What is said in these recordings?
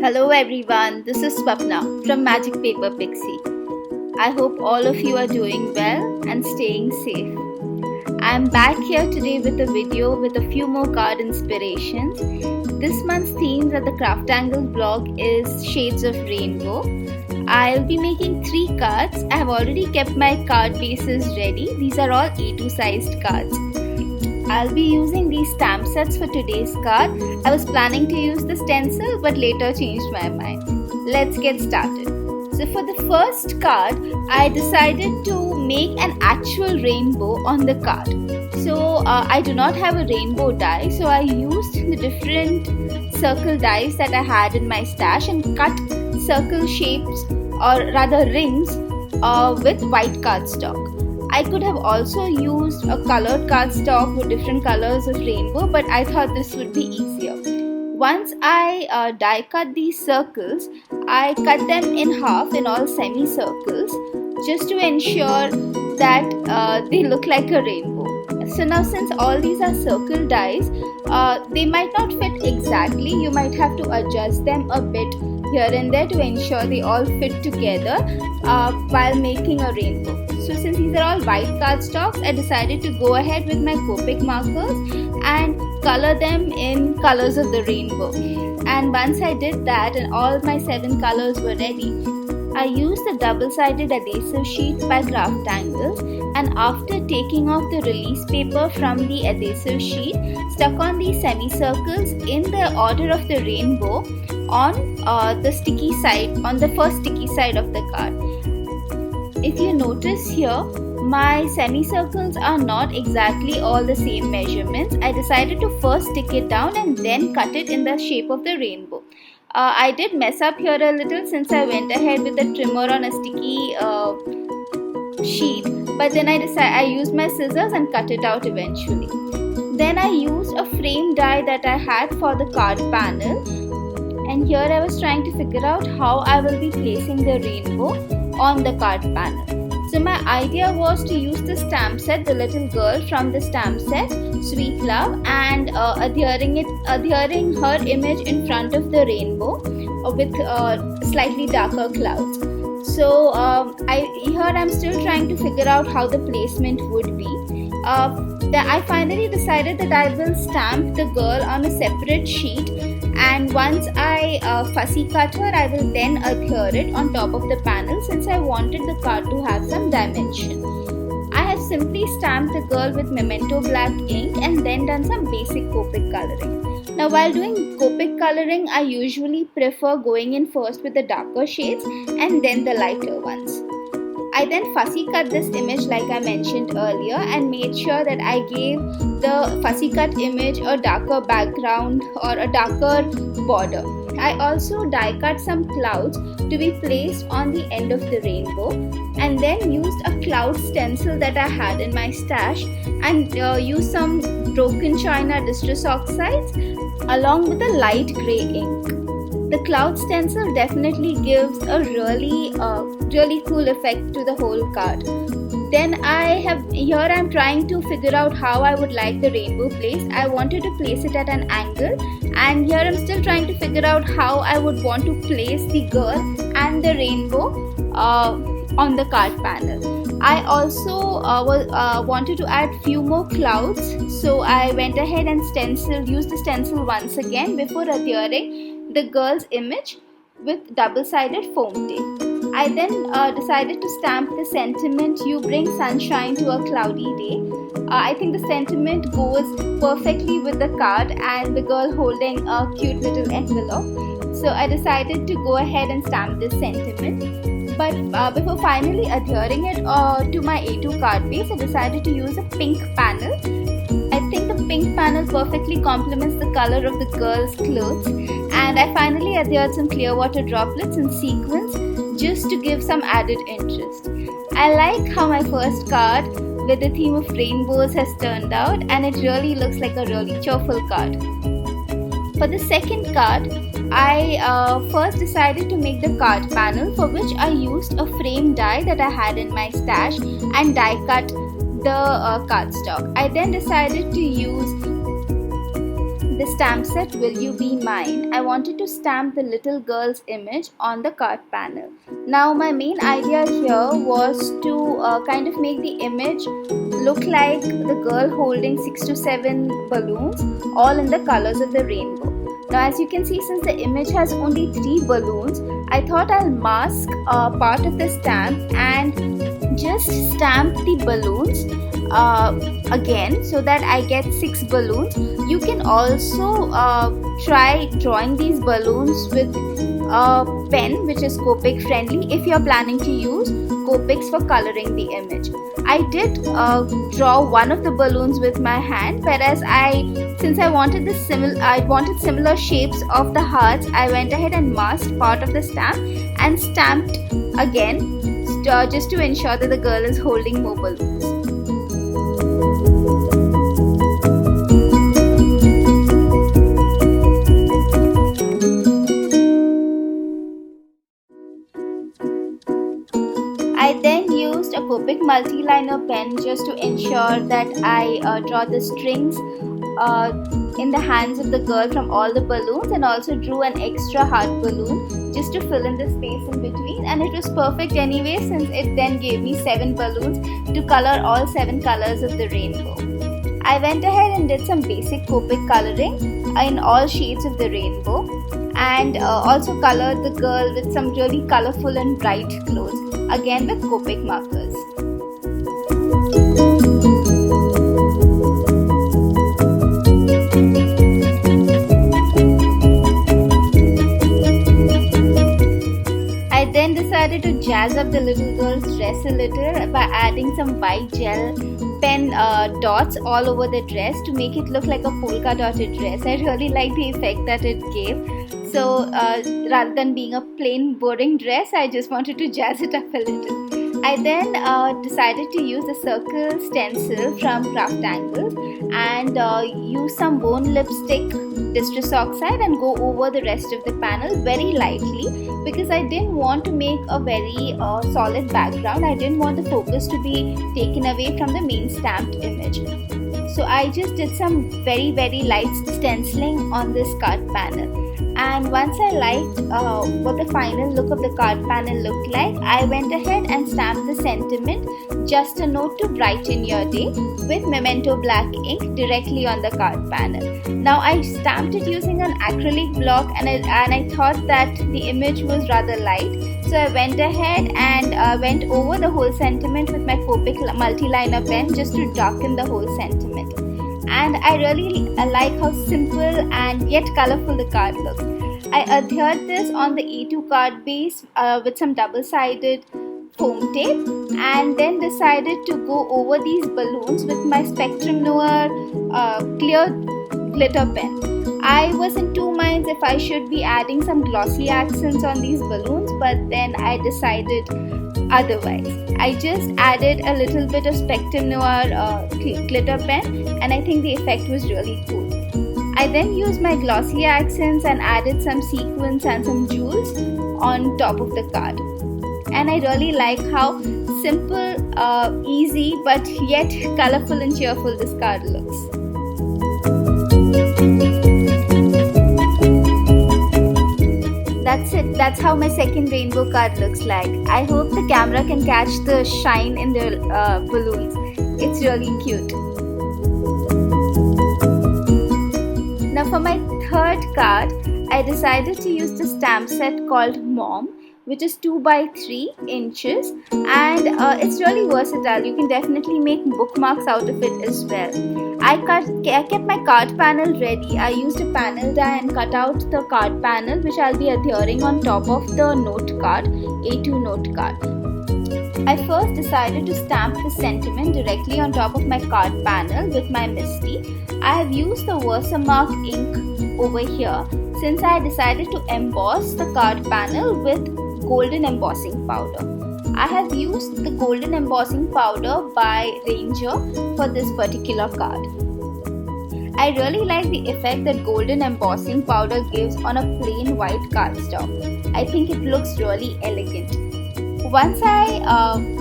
Hello everyone, this is Swapna from Magic Paper Pixie. I hope all of you are doing well and staying safe. I am back here today with a video with a few more card inspirations. This month's theme at the Craftangle blog is Shades of Rainbow. I'll be making 3 cards. I have already kept my card bases ready. These are all A2 sized cards. I'll be using these stamp sets for today's card. I was planning to use the stencil but later changed my mind. Let's get started. So for the first card, I decided to make an actual rainbow on the card. So I do not have a rainbow die, so I used the different circle dies that I had in my stash and cut circle shapes or rather rings with white cardstock. I could have also used a colored cardstock with different colors of rainbow, but I thought this would be easier. Once I die cut these circles, I cut them in half in all semicircles just to ensure that they look like a rainbow. So now since all these are circle dies, they might not fit exactly. You might have to adjust them a bit here and there to ensure they all fit together while making a rainbow. So since these are all white cardstocks, I decided to go ahead with my Copic markers and color them in colors of the rainbow. And once I did that and all my 7 colors were ready, I used the double-sided adhesive sheet by Craftangles, and after taking off the release paper from the adhesive sheet, stuck on these semicircles in the order of the rainbow on the sticky side, on the first sticky side of the card. If you notice here, my semicircles are not exactly all the same measurements. I decided to first stick it down and then cut it in the shape of the rainbow. I did mess up here a little since I went ahead with the trimmer on a sticky sheet, but then I used my scissors and cut it out eventually. Then I used a frame die that I had for the card panel, and here I was trying to figure out how I will be placing the rainbow on the card panel. So my idea was to use the stamp set, the little girl from the stamp set, Sweet Love, and adhering her image in front of the rainbow with slightly darker clouds. So I'm still trying to figure out how the placement would be. I finally decided that I will stamp the girl on a separate sheet, and once I fussy cut her, I will then adhere it on top of the panel since I wanted the card to have some dimension. I have simply stamped the girl with Memento black ink and then done some basic Copic coloring. Now while doing Copic coloring, I usually prefer going in first with the darker shades and then the lighter ones. I then fussy cut this image like I mentioned earlier and made sure that I gave the fussy cut image a darker background or a darker border. I also die cut some clouds to be placed on the end of the rainbow and then used a cloud stencil that I had in my stash and used some broken china distress oxides along with a light grey ink. The cloud stencil definitely gives a really cool effect to the whole card. Then I'm trying to figure out how I would like the rainbow placed. I wanted to place it at an angle, and here I'm still trying to figure out how I would want to place the girl and the rainbow on the card panel. I also wanted to add few more clouds, so I went ahead and used the stencil once again before adhering the girl's image with double-sided foam tape. I then decided to stamp the sentiment, "You bring sunshine to a cloudy day." I think the sentiment goes perfectly with the card and the girl holding a cute little envelope. So I decided to go ahead and stamp this sentiment. But before finally adhering it to my A2 card base, I decided to use a pink panel. I think the pink panel perfectly complements the color of the girl's clothes, and I finally adhered some clear water droplets in sequence just to give some added interest. I like how my first card with the theme of rainbows has turned out, and it really looks like a really cheerful card. For the second card, I first decided to make the card panel, for which I used a frame die that I had in my stash and die cut the cardstock. I then decided to use the stamp set Will You Be Mine, I wanted to stamp the little girl's image on the card panel. Now my main idea here was to kind of make the image look like the girl holding 6 to 7 balloons, all in the colors of the rainbow. Now as you can see, since the image has only 3 balloons, I thought I'll mask part of the stamp and just stamp the balloons again so that I get 6 balloons. You can also try drawing these balloons with a pen which is Copic friendly if you're planning to use Copics for coloring the image. I did draw one of the balloons with my hand, whereas since I wanted similar shapes of the hearts, I went ahead and masked part of the stamp and stamped again just to ensure that the girl is holding more balloons. I then used a Copic multi-liner pen just to ensure that I draw the strings in the hands of the girl from all the balloons, and also drew an extra heart balloon just to fill in the space in between, and it was perfect anyway since it then gave me 7 balloons to color all 7 colors of the rainbow. I went ahead and did some basic Copic coloring in all shades of the rainbow, and also colored the girl with some really colorful and bright clothes, again with Copic markers. I then decided to jazz up the little girl's dress a little by adding some white gel pen dots all over the dress to make it look like a polka dotted dress. I really like the effect that it gave. So rather than being a plain boring dress, I just wanted to jazz it up a little. I then decided to use the circle stencil from Craft Angles and use some bone lipstick Distress Oxide and go over the rest of the panel very lightly, because I didn't want to make a very solid background. I didn't want the focus to be taken away from the main stamped image. So I just did some very light stenciling on this card panel. And once I liked what the final look of the card panel looked like, I went ahead and stamped the sentiment, "Just a note to brighten your day," with Memento black ink directly on the card panel. Now I stamped it using an acrylic block, and I thought that the image was rather light, so I went ahead and went over the whole sentiment with my Copic multi-liner pen just to darken the whole sentiment. And I really like how simple and yet colorful the card looks. I adhered this on the A2 card base with some double-sided foam tape, and then decided to go over these balloons with my Spectrum Noir clear glitter pen. I was in two minds if I should be adding some glossy accents on these balloons, but then I decided otherwise. I just added a little bit of Spectrum Noir glitter pen, and I think the effect was really cool. I then used my glossy accents and added some sequins and some jewels on top of the card. And I really like how simple, easy, but yet colorful and cheerful this card looks. That's it. That's how my second rainbow card looks like. I hope the camera can catch the shine in the balloons. It's really cute. Now for my third card, I decided to use the stamp set called Mom, which is 2 by 3 inches, and it's really versatile. You can definitely make bookmarks out of it as well. I kept my card panel ready. I used a panel die and cut out the card panel, which I'll be adhering on top of the note card, A2 note card. I first decided to stamp the sentiment directly on top of my card panel with my Misty. I have used the Versamark ink over here since I decided to emboss the card panel with golden embossing powder. I have used the golden embossing powder by Ranger for this particular card. I really like the effect that golden embossing powder gives on a plain white cardstock. I think it looks really elegant. Once I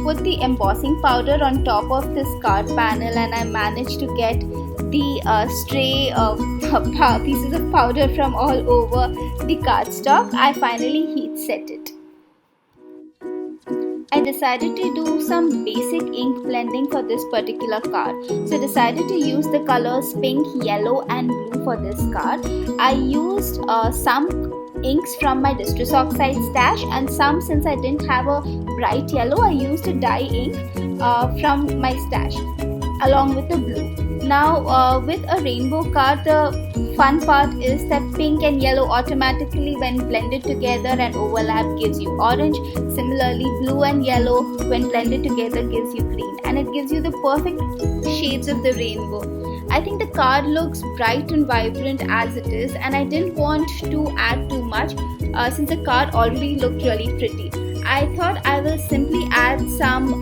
put the embossing powder on top of this card panel and I managed to get the stray pieces of powder from all over the cardstock, I finally heat set it. I decided to do some basic ink blending for this particular card. So I decided to use the colors pink, yellow and blue for this card. I used some inks from my Distress Oxide stash, and some, since I didn't have a bright yellow, I used a dye ink from my stash along with the blue. Now with a rainbow card, the fun part is that pink and yellow automatically, when blended together and overlap, gives you orange. Similarly, blue and yellow when blended together gives you green, and it gives you the perfect shades of the rainbow. I think the card looks bright and vibrant as it is, and I didn't want to add too much since the card already looked really pretty. I thought I will simply add some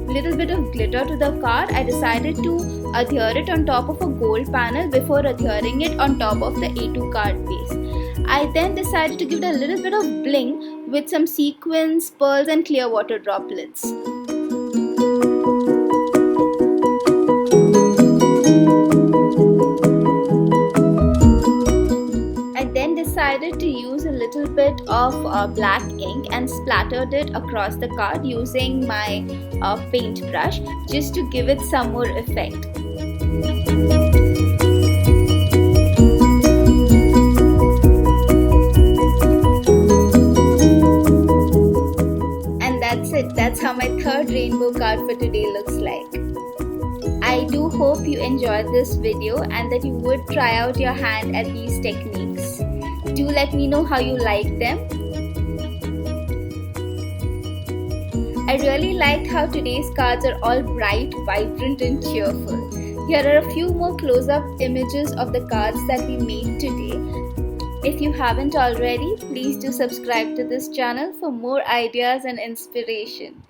little bit of glitter to the card. I decided to adhere it on top of a gold panel before adhering it on top of the A2 card base. I then decided to give it a little bit of bling with some sequins, pearls and clear water droplets. I then decided to use a little bit of black ink and splattered it across the card using my paint brush just to give it some more effect. And that's it. That's how my third rainbow card for today looks like. I do hope you enjoyed this video and that you would try out your hand at these techniques. Do let me know how you like them. I really liked how today's cards are all bright, vibrant and cheerful. Here are a few more close-up images of the cards that we made today. If you haven't already, please do subscribe to this channel for more ideas and inspiration.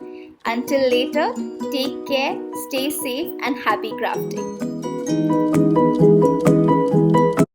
Until later, take care, stay safe and happy crafting.